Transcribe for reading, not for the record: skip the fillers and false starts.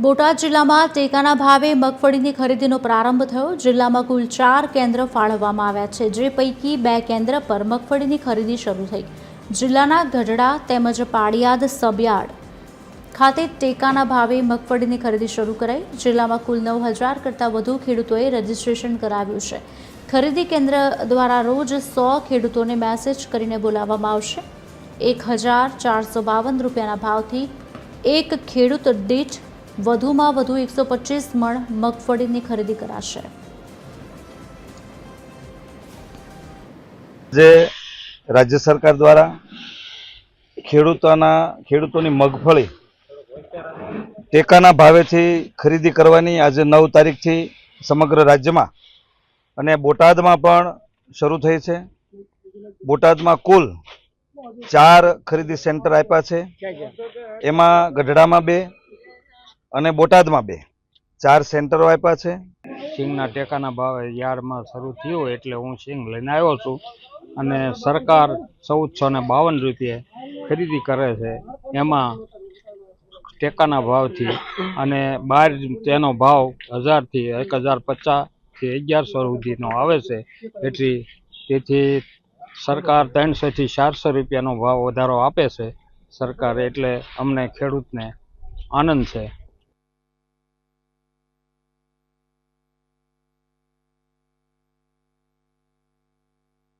બોટાદ જિલ્લામાં ટેકાના ભાવે મગફળીની ખરીદીનો પ્રારંભ થયો। જિલ્લામાં કુલ 4 કેન્દ્ર ફાળવવામાં આવ્યા છે, જે પૈકી 2 કેન્દ્ર પર મગફળીની ખરીદી શરૂ થઈ। જિલ્લાના ગઢડા તેમજ પાળિયાદ સબયાર્ડ ખાતે ટેકાના ભાવે મગફળીની ખરીદી શરૂ કરાઈ। જિલ્લામાં કુલ 9000 કરતાં વધુ ખેડૂતોએ રજીસ્ટ્રેશન કરાવ્યું છે। ખરીદી કેન્દ્ર દ્વારા રોજ 100 ખેડૂતોને મેસેજ કરીને બોલાવવામાં આવશે। 1452 રૂપિયાના ભાવથી એક ખેડૂત દીઠ વધુમાં વધુ 125 મણ મગફળીની ખરીદી કરાશે। જે રાજ્ય સરકાર દ્વારા ખેડૂતોની મગફળી ટેકાના ભાવેથી ખરીદી કરવાની આજે 9 તારીખથી સમગ્ર રાજ્યમાં અને બોટાદમાં પણ શરૂ થઈ છે। બોટાદમાં કુલ 4 ખરીદી સેન્ટર આપ્યા છે। એમાં ગઢડામાં 2 અને બોટાદમાં 2 4 સેન્ટરો આપ્યા છે। સિંગના ટેકાના ભાવે યાર્ડમાં શરૂ થયું એટલે હું સિંગ લઈને આવ્યો છું અને સરકાર 1452 રૂપિયે ખરીદી કરે છે। એમાં ટેકાના ભાવથી અને બહાર તેનો ભાવ 1000 થી 1050 થી 1100 સુધીનો આવે છે। તેથી સરકાર 300 થી 400 રૂપિયાનો ભાવ વધારો આપે છે સરકાર, એટલે અમને ખેડૂતને આનંદ છે।